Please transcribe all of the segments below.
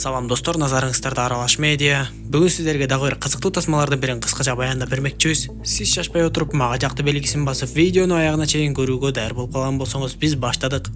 Салам достор, назарыңыздарда Аралаш медиа. Бүгүн сиздерге дагы бир кызыктуу тасмалардын бирин кыскача баяндап бермекчибиз. Сиз шашпай отуруп мага жакты белгисин басып, видеону аягына чейин көрүүгө даяр болуп калган болсоңуз, биз баштадык.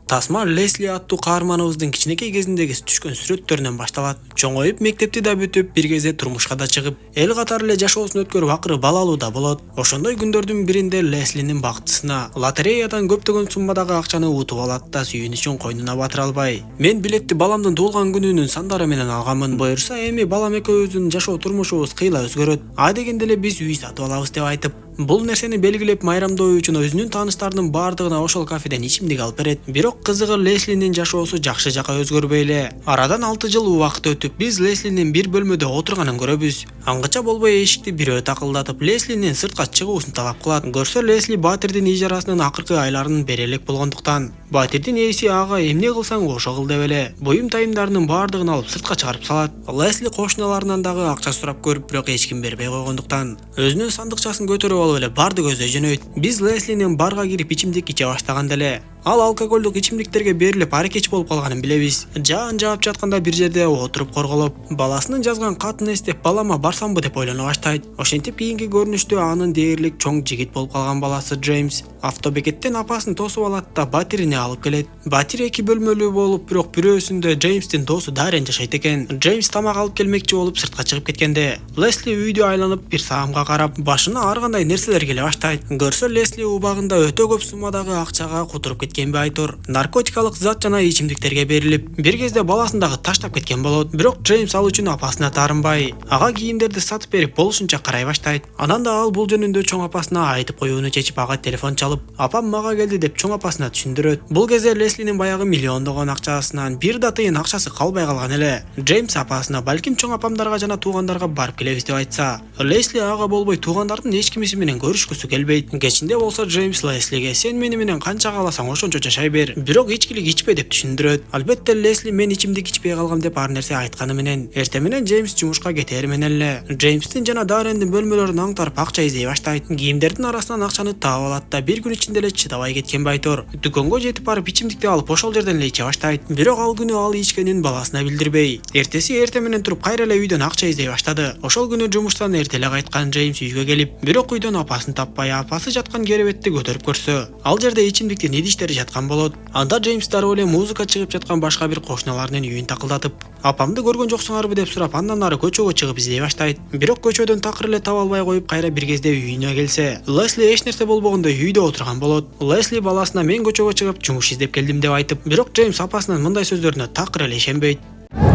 Тасма Лесли аттуу каарманыбыздын кичинекей кезиндеги түшкөн сүрөттөрүнөн башталат. Чоңоюп, мектепти да бүтүп, бир кезде турмушка да чыгып, эл катары эле жашоосун өткөрүп, акыры балалуу да болот. Ошондой күндөрдүн биринде Леслинин бактысына лотереядан көптөгөн суммадагы акчаны утуп алат да сүйүнүчүн койнуна батыра албай: "Мен билетти баламдын туулган күнүнүн сандары менен алганмын. Буюрса эми балам экөөбүздүн жашоо турмушубуз кыйла өзгөрөт. А дегенде эле биз үй сатып алабыз" деп айтып, бул нерсени белгилеп майрамдоо үчүн өзүнүн тааныштарынын баардыгына ошол кафеден ичимдик алып берет. Бирок кызыгы, Леслинин жашоосу жакшы жака өзгөрбөй эле. Арадан 6 жыл убакыт өтүп, биз Леслинин бир бөлмөдө отурганын көрөбүз. Аңгыча болбой эшикти бирөө такылдатып, Леслинин сыртка чыгуусун талап кылат. Көрсө, Лесли Батирдин ижарасынын акыркы айларын бере элек болгондуктан, Батирдин ээси ага эмне кылсаң ошо кыл деп эле буюм тайымдарынын баардыгын алып сыртка чыгарып салат. Лесли кошуналарынан дагы акча сурап көрүп, бирок эч ким бербей койгондуктан, өзүнүн сандыкчасын көтөрүп алып эле барды көздөй жөнөйт. Биз Леслинин барга кирип ичимдик иче баштаганда эле ал алкоголдук ичимдиктерге берилип аракетчи болуп калганын билебиз. Жаан жаап жатканда бир жерде отуруп корголоп, баласынын жазган катын эстеп, балама барсамбы деп ойлоно баштайт. Ошентип кийинки көрүнүштө анын дээрлик чоң жигит болуп калган баласы Джеймс автобекеттен апасын тосуп алат да Батирине алып келет. Батир 2 бөлмөлүү болуп, бирок бирөөсүндө Джеймстин досу Дарен жашайт экен. Джеймс тамак алып келмекчи болуп сыртка чыгып кеткенде, Лесли үйдү айланып бир саамга карап, башына ар кандай нерселер келе баштайт. Көрсө, Лесли убагында өтө көп суммадагы акчага кутуруп кеткенби айтор, наркотикалык зат жана ичимдиктерге берилип, бир кезде баласын дагы таштап кеткен болот. Бирок Джеймс ал үчүн апасына таарынбай, ага кийимдерди сатып берип болушунча карай баштайт. Анан да ал бул жөнүндө чоң апасына айтып коюуну чечип, ага телефон чалып, "Апам мага келди" деп чоң апасына түшүндүрөт. Бул кезде Леслинин баягы миллиондогон акчасынан бир да тыйын акчасы калбай калган эле. Джеймс апасына "Балким чоң апамдарга жана туугандарга барып келебиз" деп айтса, Лесли ага болбой туугандардын эч кимиси менен көрүшкүсү келбейт. Кечинде болсо Джеймс Леслиге "Сен мени менен канча кааласаң ошончо жашай бер, бирок ичкилик ичпе" деп түшүндүрөт. Албетте, Лесли "Мен ичимдик ичпей калгам" деп ар нерсе айтканы менен, эртең менен Джеймс жумушка кетери менен эле Джеймстин жана Дарендин бөлмөлөрүн аңтарып акча издей баштайт. Кийимдердин арасынан акчаны таап алат да бир күн ичинде эле чыдабай кеткен байтор дүкөнгө жетип барып ичимдикти алып ошол жерден эле иче баштайт. Бирок ал күнү ал ичкенин баласына билдирбей, эртеси эртең менен туруп кайра эле үйдөн акча издей баштады. Ошол күнү жумуштан эрте эле кайткан Джеймс үйгө келип, бирок үйдөн апасын таппай, апасы жаткан керебетти көтөрүп көрсө, ал жерде ичимдиктин идиштери жаткан болот. Анда Джеймс дароо эле музыка чыгып жаткан башка бир кошуналарынын үйүн такылдатып, "Апамды көргөн жоксуңарбы" деп сурап, андан ары көчөгө чыгып издей баштайт. Бирок көчөдөн такыр эле таба албай коюп, кайра бир кезде үйүнө келсе, Лесли эч нерсе болбогондой үйдө отурган болот. Лесли баласына "Мен көчөгө чыгып жумуш издеп келдим" деп айтып, бирок Джеймс апасынын мындай сөздөрүнө такыр эле ишенбейт.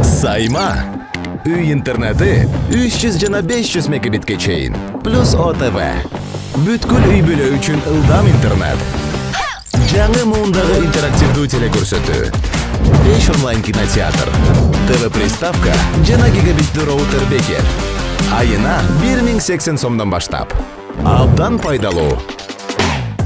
Сайма. Үй интернети 300 жана 500 мегабитке чейин. Плюс ОТВ. Бүткүл үй бүлө үчүн ылдам интернет. Жаңы муундагы интерактивдүү телекөрсөтүү. 5 онлайн кинотеатр. ТВ приставка жана гигабиттүү роутер бекер. Айына 1080 сомдон баштап. Абдан пайдалуу.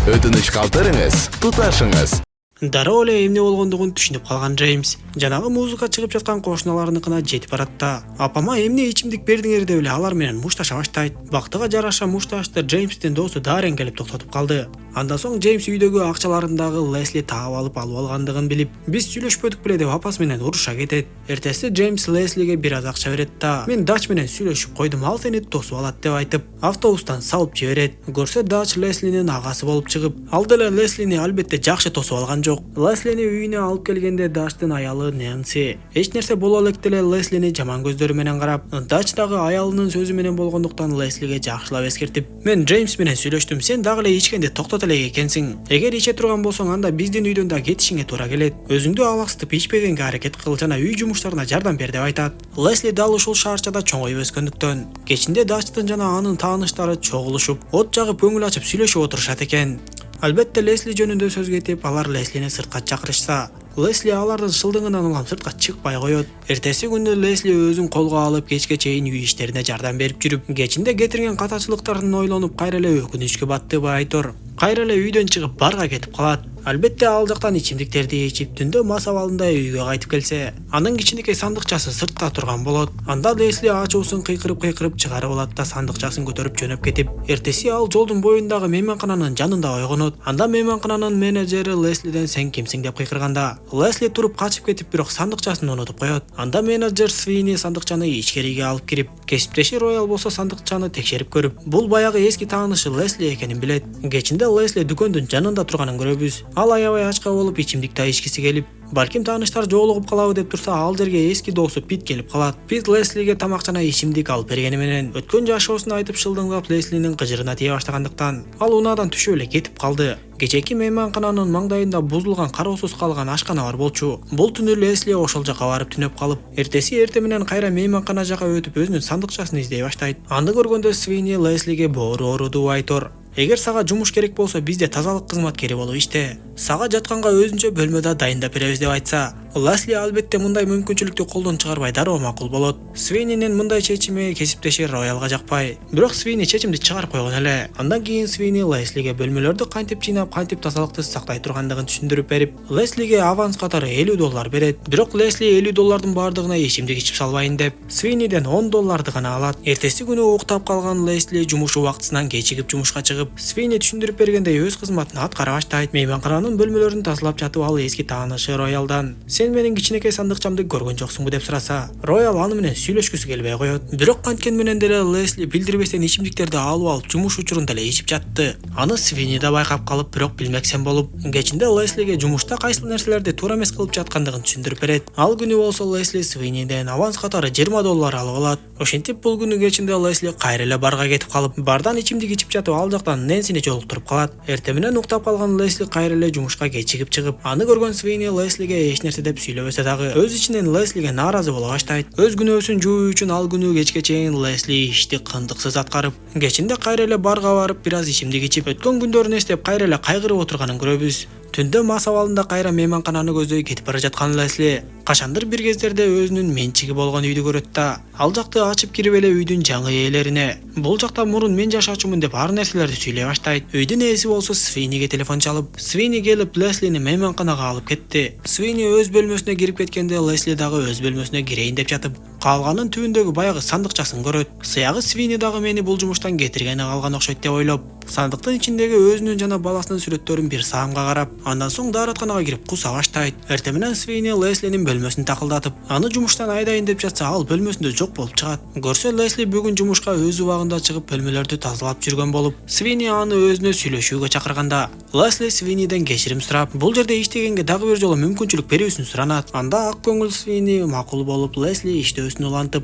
Өтүнүч калтырыңыз, туташыңыз. Дароо эле эмне болгондугун түшүнүп калган Джеймс жанагы музыка чыгып жаткан кошуналарыныкына жетип барат да, "Апама эмне ичимдик бердиңер" деп эле алар менен мушташа баштайт. Бактыга жараша мушташты Джеймстин досу Дарен келип токтотуп калды. Андан соң Джеймс үйдөгү акчаларын дагы Лесли таап алып алгандыгын билип, "Биз сүйлөшпөдүк беле" деп апасы менен уруша кетет. Эртеси Джеймс Леслиге бир аз акча берет да, "Мен Дач менен сүйлөшүп койдум, ал сени тосуп алат" деп айтып, автобустан салып жиберет. Көрсө, Дач Леслинин агасы болуп чыгып, ал деле Леслини албетте жакшы тосуп алган жок. Леслини үйүнө алып келгенде Дачтын аялы Нэнси эч нерсе боло элек деле Леслини жаман көздөрү менен карап, Дач дагы аялынын сөзү менен болгондуктан Леслиге жакшылап эскертип, "Мен Джеймс менен сүйлөштүм, сен дагы эле ичкенди токтот элек экенсиң. Эгер иче турган болсоң, анда биздин үйдөн да кетишиңе туура келет. Өзүңдү алаксытып ичпегенге аракет кыл жана үй жумуштарына жардам бер" деп айтат. Лесли дал ушул шаарчада чоңоюп өскөндүктөн, кечинде Дачтын жана анын тааныштары чогулушуп, от жагып көңүл ачып сүйлөшүп отурушат экен. Албетте, Лесли жөнүндө сөз кетип, алар Леслини сыртка чакырышса, Лесли алардын шылдыңынан улам сыртка чыкпай коет. Эртеси күнү Лесли өзүн колго алып кечке чейин үй иштерине жардам берип жүрүп, кечинде кетирген катачылыктарын ойлонуп кайра эле өкүнүчкө батты Айтор. Кайра эле үйдөн чыгып барга кетип калат. Албетте ал жактан ичимдиктерди ичип түндө мас абалында үйгө кайтып келсе, анын кичинекей сандыкчасы сыртта турган болот. Анда Лесли ачуусун кыйкырып чыгарып алат да сандыкчасын көтөрүп жөнөп кетип, эртеси ал жолдун боюндагы мейманкананын жанында ойгонот. Анда мейманкананын менеджери Леслиден "Сен кимсиң?" деп кыйкырганда, Лесли туруп качып кетип, бирок сандыкчасын унутуп коет. Анда менеджер Свини сандыкчаны ичкериге алып кирип, кесиптеши Роял болсо сандыкчаны текшерип көрүп, бул баягы эски таанышы Лесли экенин билет. Кечинде Лесли дүкөндүн жанында турганын көрөбүз. Ал аябай ачка болуп ичимдик да ичкиси келип, балким тааныштар жоолугуп калабы деп турса, ал жерге эски досу Пит келип калат. Пит Леслиге тамак жана ичимдик алып бергени менен өткөн жашоосун айтып шылдыңдап Леслинин кыжырына тие баштагандыктан ал унаадан түшүп эле кетип калды. Кечеки мейманкананын маңдайында бузулган кароосуз калган ашкана бар болчу. Бул түнү Лесли ошол жака барып түнөп калып, эртеси эрте менен кайра мейманкана жака өтүп өзүнүн сандыкчасын издей баштайт. Аны көргөндө Свини Леслиге боору ооруду Айтор. Эгер сага жумуш керек болсо, бизде тазалык кызматкери болуп иште. Сага жатканга өзүнчө бөлмөдө дайындап беребиз деп айтса, Лесли албетте мындай мүмкүнчүлүктү колдон чыгарбай дароо макул болот. Свининин мындай чечими кесиптеши Роялга жакпай. Бирок Свини чечимди чыгарып койгон эле. Андан кийин Свини Леслиге бөлмөлөрдү кантип жыйнап, кантип тазалыкты сактай тургандыгын түшүндүрүп берип, Леслиге аванс катары $50 берет. Бирок Лесли $50 бардыгына ичимдик ичип салбайын деп, Свиниден $10 гана алат. Эртеси күнү уктап калган Лесли жумуш убактысынан кечигип жумушка чыгып, Свини түшүндүрүп бергендей өз кызматын аткара баштайт. Мейманкананын бөлмөлөрүн тазалап жатып, ал эски таанышы Роялдан "Сен менин кичинекей сандыкчамды көргөн жоксуңбу?" деп сураса, Роял аны менен сүйлөшкүсү келбей коет. Бирок канткен менен деле Лесли билдирбестен ичимдиктерди алып жумуш учурунда эле ичип жатты. Аны Свини да байкап калып, бирок билмексен болуп, кечинде Леслиге жумушта кайсыл нерселерди туура эмес кылып жаткандыгын түшүндүрүп берет. Ал күнү болсо Лесли Свиниден аванс катары $20 алып алат. Ошентип бул күнү кечинде Лесли кайра эле барга кетип калып, бардан ичимдик ичип жатып, ал жактан Нэнсини жолуктуруп калат. Эрте менен уктап калган Лесли кайра эле жумушка кечигип чыгып, аны көргөн Свини Леслиге эч нерсе деп сүйлөбөсө дагы, өз ичинен Леслиге нааразы боло баштайт. Өз күнөөсүн жуу үчүн ал күнү кечке чейин Лесли ишти кындыксыз аткарып, кечинде кайра эле барга барып бир аз ичимдик ичип, өткөн күндөрүн эстеп кайра эле кайгырып отурганын көрөбүз. Түндө мас абалында кайра мейманкананы көздөй кетип бара жаткан Лесли качандыр бир кездерде өзүнүн менчиги болгон үйдү көрөт да, ал жакты ачып кирип эле үйдүн жаңы ээлерине "Бул жакта мурун мен жашачумун" деп ар нерселерди сүйлөй баштайт. Үйдүн ээси болсо Свиниге телефон чалып, Свини келип Леслини мейманканага алып кетти. Свини өз бөлмөсүнө кирип кеткенде Лесли дагы өз бөлмөсүнө кирейин деп жатып, калганын түбүндөгү баягы сандыкчасын көрөт. Сыягы Свини дагы мени бул жумуштан кетиргени калган окшойт деп ойлоп, сандыктын ичиндеги өзүнүн жана баласынын сүрөттөрүн бир саамга карап, андан соң дааратканага кирип куса баштайт. Эрте менен Свини Леслинин бөлмөсүн такылдатып, аны жумуштан айдайын деп жатса, ал бөлмөсүндө жок болуп чыгат. Көрсө Лесли бүгүн жумушка өз убагында чыгып бөлмөлөрдү тазалап жүргөн болуп, Свини аны өзүнө сүйлөшүүгө чакырганда, Лесли Свиниден кечирим сурап, бул жерде иштегенге дагы бир жолу мүмкүнчүлүк берүүсүн суранат. Анда ак көңүл Свини макул болуп, Лесли иштөөсүн улантып,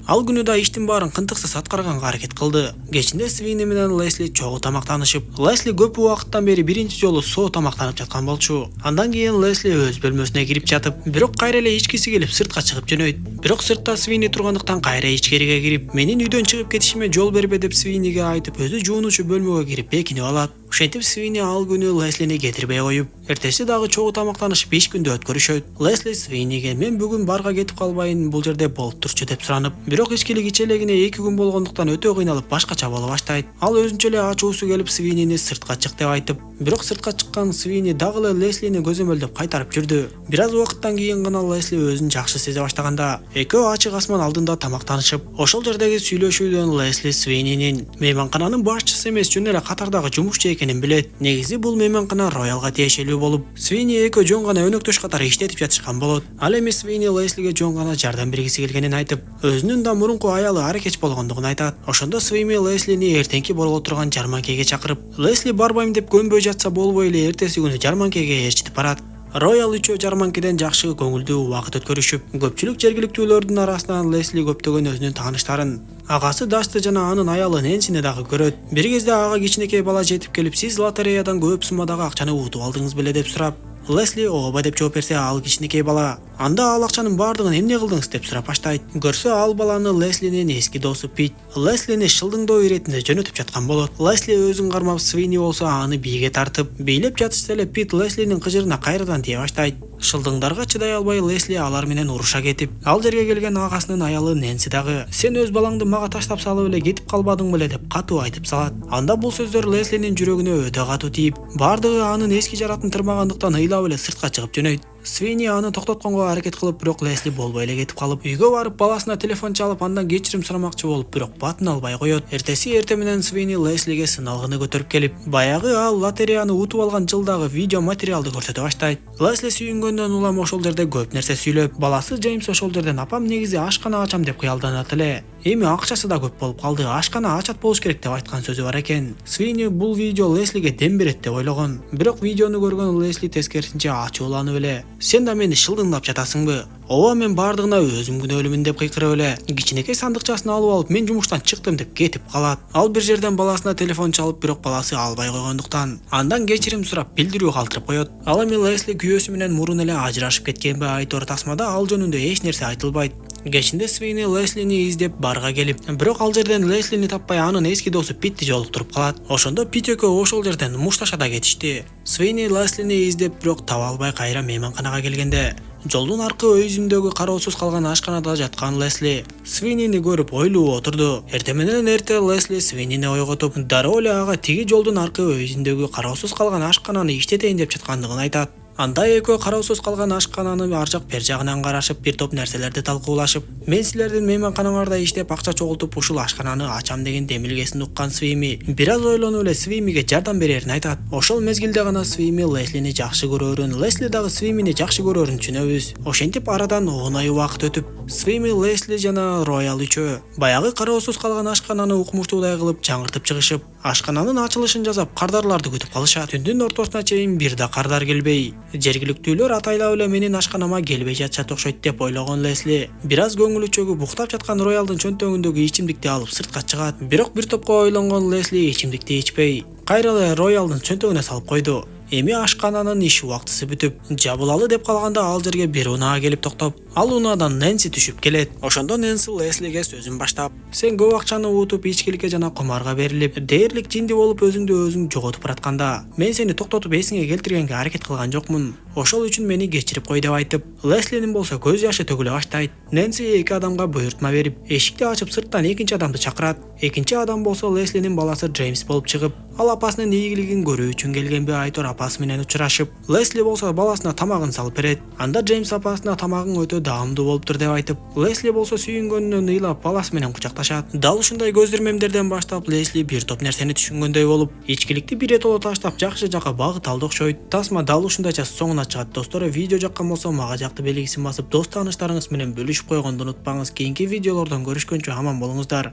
ал күнү да иштин баарын кынтыксыз аткарганга аракет кылды. Кечинде Свини менен Лесли чогуу тамактанышып, Лесли көп убакыттан бери биринчи жолу соо тамактанып жаткан болчу. Андан кийин Лесли өз бөлмөсүнө кирип жатып, бирок кайра эле ичкиси келип сыртка чыгып жөнөйт. Бирок сыртта Свини тургандыктан кайра ичкериге кирип, "Менин үйдөн чыгып кетишиме жол бербе" деп Свиниге айтып, өзү жуунуучу бөлмөгө кирип бекинип алат. Ошентип Свини ал күнү Леслини кетирбей коюп, эртеси дагы чогуу тамактанышып иш күндү өткөрүшөт. Лесли Свиниге "Мен бүгүн барга кетип калбайын, бул жерде болуп турчу" деп суранып, бирок ичкилик иче элегине 2 күн болгондуктан өтө кыйналып башкача боло баштайт. Ал өзүнчө эле ачуусу келип Свинини сыртка чык деп айтып, бирок сыртка чыккан Свини дагы эле Леслини көзөмөлдөп кайтарып жүрдү. Бир аз убакыттан кийин гана Лесли өзүн жакшы сезе баштаганда, экөө ачык асман алдында тамактанышып, ошол жердеги сүйлөшүүдөн Лесли Свининин мейманкананын башчысы эмес, жөн эле катардагы жумушчу экенин билет. Негизи бул мейманкана Роялга тиешелүү болуп, Свини экөө жөн гана өнөктөш катары иштетип жатышкан болот. Ал эми Свини Леслиге жөн гана жардам бергиси келгенин айтып, өзүнүн да мурунку аялы аракеч болгондугун айтат. Ошондо Свини Леслини эртеңки боло турган жарманкеге чакырып, Лесли барбайм деп көнбөй жатса болбой эле эртеси күнү жарманкеге ээрчитип барат. Роял үчөө жарманкеден жакшы көңүлдүү убакыт өткөрүшүп, көпчүлүк жергиликтүүлөрдүн арасынан Лесли көптөгөн өзүнүн тааныштарын, агасы Дашты жана анын аялы Нэнсини дагы көрөт. Бир кезде ага кичинекей бала жетип келип, "Сиз лотереядан көп суммадагы акчаны утуп алдыңыз беле" деп сурап, Лесли "Ооба" деп жооп берсе, ал кичинекей бала Анда ал акчанын бардыгын эмне кылдыңыз деп сурап баштайт. Көрсө ал баланы Леслинин эски досу Пит Леслини шылдыңдоо иретинде жөнөтүп жаткан болот. Лесли өзүн кармап, Свини болсо аны бийге тартып, бийлеп жатышта эле Пит Леслинин кыжырына кайрадан тие баштайт. Шылдыңдарга чыдай албай Лесли алар менен уруша кетип, ал жерге келген агасынын аялы Нэнси дагы "Сен өз балаңды мага таштап салып эле кетип калбадың беле" деп катуу айтып салат. Анда бул сөздөр Леслинин жүрөгүнө өтө катуу тийип, бардыгы анын эски жаратын тырмагандыктан ыйлап эле сыртка чыгып жөнөйт. Свини аны токтотконго аракет кылып, бирок Лесли болбой эле кетип калып, үйгө барып баласына телефон чалып, андан кечирим сурамакчы болуп, бирок батын албай коет. Эртеси менен Свини Леслиге сыналгыны көтөрүп келип, баягы ал лотереяны утуп алган жылдагы видео материалды көрсөтө баштайт. Лесли сүйүнгөндөн улам ошол жерде көп нерсе сүйлөп, баласы Джеймс ошол жерден "Апам негизи ашкана ачам" деп кыялданат эле. Эми акчасы да көп болуп калды, ашкана ачат болуш керек деп айткан сөзү бар экен. Свини бул видео Леслиге дем берет деп ойлогон. Бирок видеону көргөн Лесли тескерисинче ачууланып эле "Сен да мени шылдыңдап жатасыңбы? Ооба, мен бардыгына өзүм күнөөлүмүн" деп кыйкырып эле кичинекей сандыкчасын алып алып "Мен жумуштан чыктым" деп кетип калат. Ал бир жерден баласына телефон чалып, бирок баласы албай койгондуктан андан кечирим сурап билдирүү калтырып коет. Ал эми Лесли күйөөсү менен мурун эле ажырашып кеткенби айтор тасмада ал жөнүндө эч нерсе айтылбайт. Кечинде Свини Леслини издеп барга келип, бирок ал жерден Леслини таппай анын эски досу Питти жолуктуруп калат. Ошондо Пит экөө ошол жерден мушташа да кетишти. Свини Леслини издеп, бирок таба албай кайра мейманканага келгенде жолдун аркы өйүзүндөгү кароосуз калган ашканада жаткан Лесли Свинини көрүп ойлуу отурду. Эртең менен эрте Лесли Свинини ойготуп, дароо эле ага тиги жолдун аркы өйүзүндөгү кароосуз калган ашкананы иштетейин деп жаткандыгын айтат. Анда экөө кароосуз калган ашкананы ар жак бер жагынан карашып, бир топ нерселерди талкуулашып, "Мен силердин мейманканаңарда иштеп акча чогултуп ушул ашкананы ачам" деген демилгесин уккан Свими бир аз ойлонуп эле Свимиге жардам берерин айтат. Ошол мезгилде гана Свими Леслини жакшы көрөрүн, Лесли дагы Свимини жакшы көрөрүн түшүнөбүз. Ошентип арадан 10 ай убакыт өтүп, Свими, Лесли жана Роял үчөө баягы кароосуз калган ашкананы укмуштуудай кылып жаңыртып чыгышып, ашкананын ачылышын жасап, кардарларды күтүп калышат. Түндүн ортосуна чейин бир да кардар келбей, жергиликтүүлөр атайлап эле менин ашканама келбей жатышат окшойт деп ойлогон Лесли бир аз көңүлү чөгүп уктап жаткан Роялдын чөнтөгүндөгү ичимдикти алып сыртка чыгат. Бирок бир топко ойлонгон Лесли ичимдикти ичпей, кайра эле Роялдын чөнтөгүнө салып койду. Эми ашкананын иш убактысы бүтүп, жабылалы деп калганда ал жерге бир унаа келип токтоп, ал унаадан Нэнси түшүп келет. Ошондо Нэнси Леслиге сөзүн баштап, "Сен көп акчаны утуп, ичкиликке жана кумарга берилип, дээрлик жинди болуп өзүңдү өзүң жоготуп баратканда, мен сени токтотуп эсиңе келтиргенге аракет кылган жокмун. Ошол үчүн мени кечирип кой" деп айтып, Леслинин болсо көз жашы төгүлө баштайт. Нэнси эки адамга буйртма берип, эшикти ачып сырттан экинчи адамды чакырат. Экинчи адам болсо Леслинин баласы Джеймс болуп чыгып, ал апасынын ийгилигин көрүү үчүн келгенби айтор апасы менен учурашып, Лесли болсо баласына тамагын салып берет. Анда Джеймс апасына "Тамагың өтө даамдуу болуптур" деп айтып, Лесли болсо сүйүнгөнүнөн ыйлап баласы менен кучакташат. Дал ушундай көздөрмөмдерден баштап Лесли бир топ нерсени түшүнгөндөй болуп, ичкиликти биротоло таштап жакшы жакка багыт алды окшойт. Тасма дал ушундайча соңуна чыгат. Достор, видео жаккан болсо мага жакты белгисин басып, дос тааныштарыңыз менен бөлүшүп койгонду унутпаңыз. Кийинки видеолордон көрүшкөнчө аман болуңуздар.